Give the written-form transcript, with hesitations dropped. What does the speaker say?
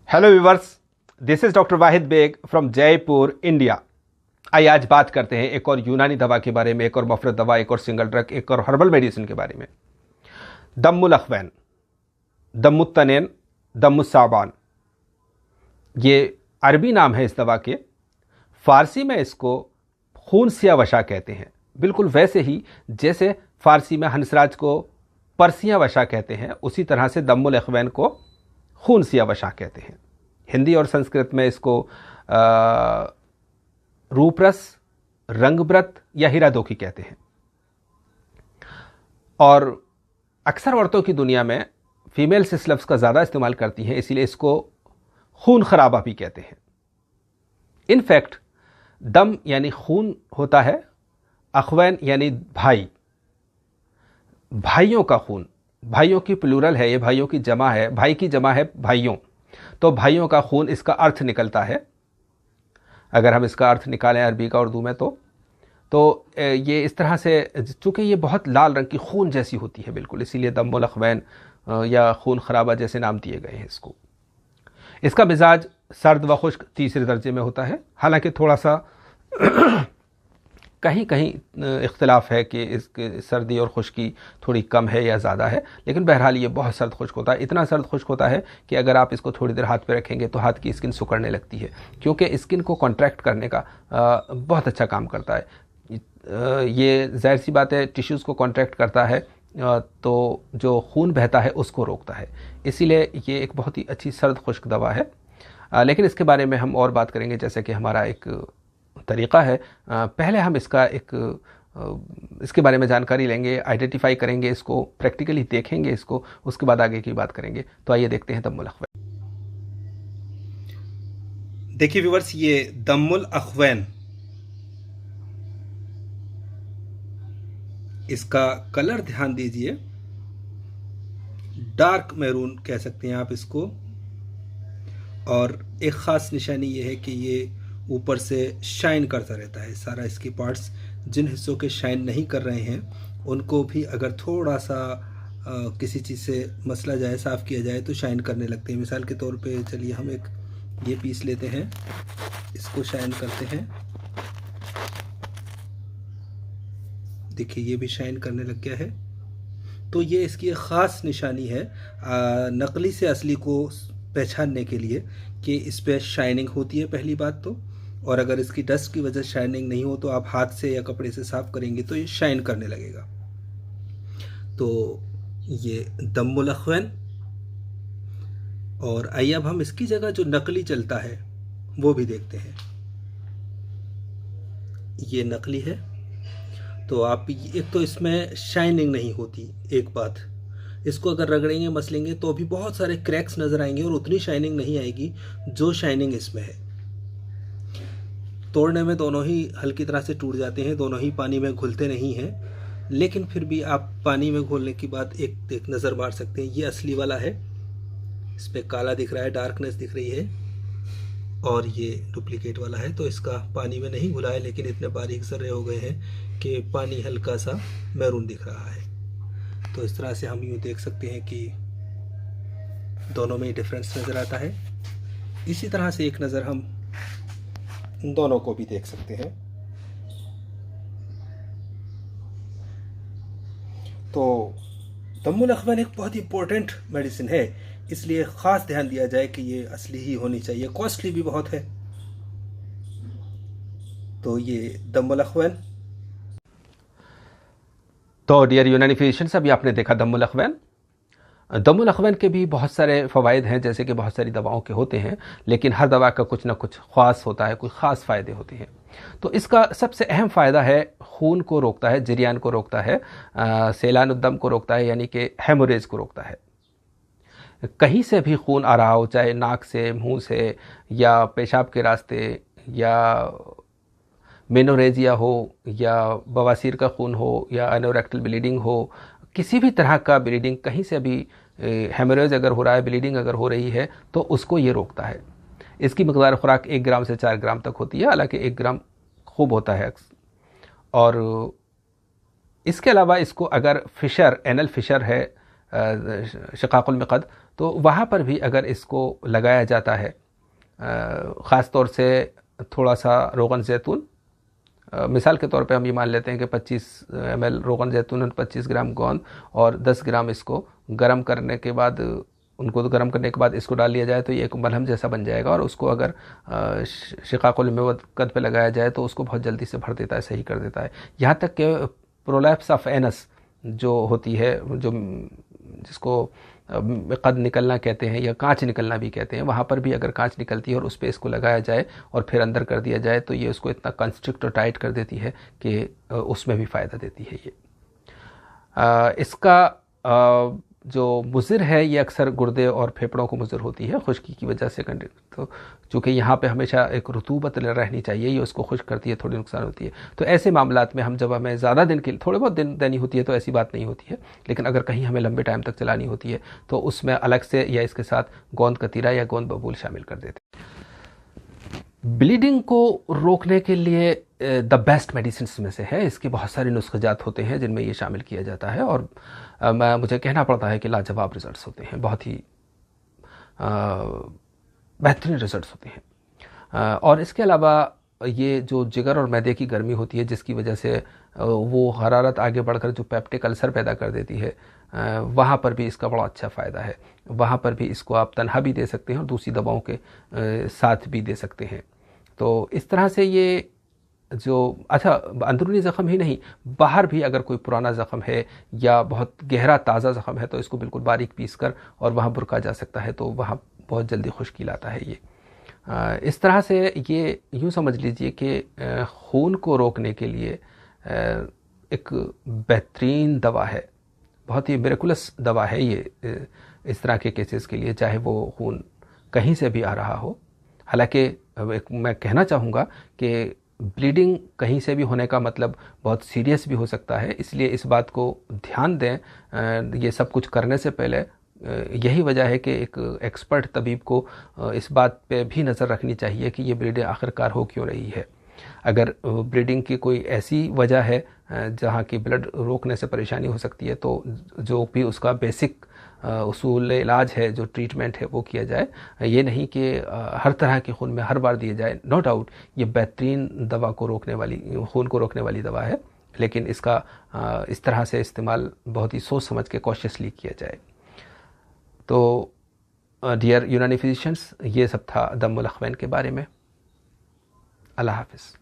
Hello viewers, this is doctor Wahid Baig from Jaipur, India. आइए आज बात करते हैं एक और यूनानी दवा के बारे में, एक और मुफ्रत दवा, एक और सिंगल ड्रग, एक और हर्बल मेडिसिन के बारे में। दम्मुल अखवैन, दम्मुत्तनैन, दम्मुस्साबान, ये अरबी नाम है इस दवा के। फ़ारसी में इसको खून सिया वशा कहते हैं, बिल्कुल वैसे ही जैसे फ़ारसी में हंसराज को परसिया वशा कहते हैं, उसी तरह से दम्मुल अखवैन को खून सिया वशा कहते हैं। हिंदी और संस्कृत में इसको रूपरस, रंगव्रत या हीरादोखी कहते हैं। और अक्सर औरतों की दुनिया में फीमेल्स इस लफ्ज़ का ज़्यादा इस्तेमाल करती हैं, इसीलिए इसको खून खराबा भी कहते हैं। इनफैक्ट दम यानी खून होता है, अखवैन यानी भाई, भाइयों का खून, भाइयों की प्लूरल है, ये भाइयों की जमा है, भाई की जमा है भाइयों, तो भाइयों का खून इसका अर्थ निकलता है। अगर हम इसका अर्थ निकालें अरबी का उर्दू में तो ये इस तरह से, चूँकि ये बहुत लाल रंग की खून जैसी होती है बिल्कुल, इसीलिए दम्मुल अखवैन या खून खराबा जैसे नाम दिए गए हैं इसको। इसका मिजाज सर्द व खुश्क तीसरे दर्जे में होता है, हालांकि थोड़ा सा कहीं कहीं इख्तलाफ है कि इसके सर्दी और खुश्की थोड़ी कम है या ज़्यादा है, लेकिन बहरहाल ये बहुत सर्द खुश्क होता है। इतना सर्द खुश्क होता है कि अगर आप इसको थोड़ी देर हाथ पे रखेंगे तो हाथ की स्किन सिकुड़ने लगती है, क्योंकि स्किन को कॉन्ट्रैक्ट करने का बहुत अच्छा काम करता है। ये जाहिर सी बात है, टिश्यूज़ को कॉन्ट्रैक्ट करता है तो जो खून बहता है उसको रोकता है, इसीलिए ये एक बहुत ही अच्छी सर्द खुश्क दवा है। लेकिन इसके बारे में हम और बात करेंगे, जैसे कि हमारा एक तरीक़ा है। पहले हम इसके बारे में जानकारी लेंगे, आइडेंटिफाई करेंगे, इसको प्रैक्टिकली देखेंगे इसको, उसके बाद आगे की बात करेंगे। तो आइए देखते हैं दम्मुल अखवैन। देखिए व्यूवर्स, ये दम्मुल अखवैन, इसका कलर ध्यान दीजिए, डार्क मैरून कह सकते हैं आप इसको। और एक ख़ास निशानी ये है कि ये ऊपर से शाइन करता रहता है। सारा इसकी पार्ट्स, जिन हिस्सों के शाइन नहीं कर रहे हैं उनको भी अगर थोड़ा सा किसी चीज़ से मसला जाए, साफ़ किया जाए तो शाइन करने लगते हैं। मिसाल के तौर पे चलिए हम एक ये पीस लेते हैं, इसको शाइन करते हैं, देखिए ये भी शाइन करने लग गया है। तो ये इसकी एक ख़ास निशानी है नकली से असली को पहचानने के लिए कि इस पर शाइनिंग होती है, पहली बात तो। और अगर इसकी डस्ट की वजह से शाइनिंग नहीं हो तो आप हाथ से या कपड़े से साफ़ करेंगे तो ये शाइन करने लगेगा। तो ये दम्मुल अखवैन। और आइए अब हम इसकी जगह जो नकली चलता है वो भी देखते हैं। ये नकली है, तो आप एक तो इसमें शाइनिंग नहीं होती, एक बात। इसको अगर रगड़ेंगे मसलेंगे तो भी बहुत सारे क्रैक्स नज़र आएंगे और उतनी शाइनिंग नहीं आएगी जो शाइनिंग इसमें है। तोड़ने में दोनों ही हल्की तरह से टूट जाते हैं, दोनों ही पानी में घुलते नहीं हैं, लेकिन फिर भी आप पानी में घोलने के बाद एक नज़र मार सकते हैं। ये असली वाला है, इस पर काला दिख रहा है, डार्कनेस दिख रही है, और ये डुप्लीकेट वाला है। तो इसका पानी में नहीं घुला है, लेकिन इतने बारीक जर्रे हो गए हैं कि पानी हल्का सा मैरून दिख रहा है। तो इस तरह से हम यूँ देख सकते हैं कि दोनों में डिफरेंस नज़र आता है। इसी तरह से एक नज़र हम दोनों को भी देख सकते हैं। तो दम्मुल अखवैन एक बहुत ही इंपॉर्टेंट मेडिसिन है, इसलिए ख़ास ध्यान दिया जाए कि ये असली ही होनी चाहिए, कॉस्टली भी बहुत है। तो ये दम्मुल अखवैन। तो डियर यूनानी फिजिशियंस, अभी आपने देखा दम्मुल अखवैन। दम्मुल अखवैन के भी बहुत सारे फ़वाइद हैं, जैसे कि बहुत सारी दवाओं के होते हैं, लेकिन हर दवा का कुछ ना कुछ ख़ास होता है, कुछ ख़ास फ़ायदे होते हैं। तो इसका सबसे अहम फ़ायदा है, खून को रोकता है, जरियान को रोकता है, सैलानुद्दम को रोकता है, यानी कि हेमोरेज को रोकता है। कहीं से भी खून आ रहा हो, चाहे नाक से, मुंह से, या पेशाब के रास्ते, या मेनोरेजिया हो, या बवासीर का खून हो, या एनोरेक्टल ब्लीडिंग हो, किसी भी तरह का ब्लीडिंग, कहीं से भी हेमोरेज अगर हो रहा है, ब्लीडिंग अगर हो रही है, तो उसको ये रोकता है। इसकी मकदार खुराक 1 ग्राम से 4 ग्राम तक होती है, हालांकि 1 ग्राम खूब होता है। और इसके अलावा इसको अगर फिशर, एनल फिशर है, शिकाकुल मिक़द, तो वहाँ पर भी अगर इसको लगाया जाता है, ख़ास तौर से थोड़ा सा रोगन ज़ैतून, मिसाल के तौर पे हम ये मान लेते हैं कि 25 ml रोगन ज़ैतून और 25 ग्राम गोंद और 10 ग्राम इसको गर्म करने के बाद, उनको तो गर्म करने के बाद इसको डाल लिया जाए तो ये एक मलहम जैसा बन जाएगा, और उसको अगर शिकाकुल मुवक्कद पे लगाया जाए तो उसको बहुत जल्दी से भर देता है, सही कर देता है। यहाँ तक कि प्रोलैप्स ऑफ एनस जो होती है, जो जिसको कद निकलना कहते हैं या कांच निकलना भी कहते हैं, वहाँ पर भी अगर कांच निकलती है और उस पर इसको लगाया जाए और फिर अंदर कर दिया जाए तो ये उसको इतना कंस्ट्रिक्ट और टाइट कर देती है कि उसमें भी फ़ायदा देती है ये। इसका जो मुज़र है ये अक्सर गुर्दे और फेफड़ों को मुज़र होती है खुश्की की वजह से। तो चूँकि यहाँ पे हमेशा एक रतूबत रहनी चाहिए, ये उसको खुश्क करती है, थोड़ी नुकसान होती है। तो ऐसे मामलात में हम जब हमें ज़्यादा दिन के लिए थोड़े बहुत दिन देनी होती है तो ऐसी बात नहीं होती है, लेकिन अगर कहीं हमें लंबे टाइम तक चलानी होती है तो उसमें अलग से या इसके साथ गोंद कतीरा या गोंद बबूल शामिल कर देते हैं। ब्लीडिंग को रोकने के लिए द बेस्ट मेडिसिन में से है। इसके बहुत सारे नुस्ख़ात होते हैं जिनमें ये शामिल किया जाता है, और मुझे कहना पड़ता है कि लाजवाब रिज़ल्ट्स होते हैं, बहुत ही बेहतरीन रिज़ल्ट्स होते हैं। और इसके अलावा ये जो जिगर और मैदे की गर्मी होती है जिसकी वजह से वो हरारत आगे बढ़कर जो पेप्टिक अल्सर पैदा कर देती है, वहाँ पर भी इसका बड़ा अच्छा फ़ायदा है। वहाँ पर भी इसको आप तन्हा भी दे सकते हैं और दूसरी दवाओं के साथ भी दे सकते हैं। तो इस तरह से ये जो अच्छा अंदरूनी ज़ख़म ही नहीं, बाहर भी अगर कोई पुराना ज़ख़म है या बहुत गहरा ताज़ा ज़ख़म है तो इसको बिल्कुल बारीक पीस कर और वहाँ बुरका जा सकता है, तो वहाँ बहुत जल्दी खुश्की लाता है ये। इस तरह से ये यूँ समझ लीजिए कि खून को रोकने के लिए एक बेहतरीन दवा है, बहुत ही मिरेकुलस दवा है ये इस तरह के केसेस के लिए, चाहे वो खून कहीं से भी आ रहा हो। हालांकि मैं कहना चाहूँगा कि ब्लीडिंग कहीं से भी होने का मतलब बहुत सीरियस भी हो सकता है, इसलिए इस बात को ध्यान दें। ये सब कुछ करने से पहले यही वजह है कि एक एक्सपर्ट तबीब को इस बात पे भी नज़र रखनी चाहिए कि ये ब्लीडिंग आखिरकार हो क्यों रही है। अगर ब्लीडिंग की कोई ऐसी वजह है जहाँ की ब्लड रोकने से परेशानी हो सकती है तो जो भी उसका बेसिक उसूल इलाज है, जो ट्रीटमेंट है वो किया जाए। ये नहीं कि हर तरह के खून में हर बार दिए जाए। नो डाउट ये बेहतरीन दवा को रोकने वाली, खून को रोकने वाली दवा है, लेकिन इसका इस तरह से इस्तेमाल बहुत ही सोच समझ के कॉशियसली किया जाए। तो डियर यूनानी फिजिशियंस, ये सब था दम्मुल अखवैन के बारे में। अल्लाह हाफ़िज़।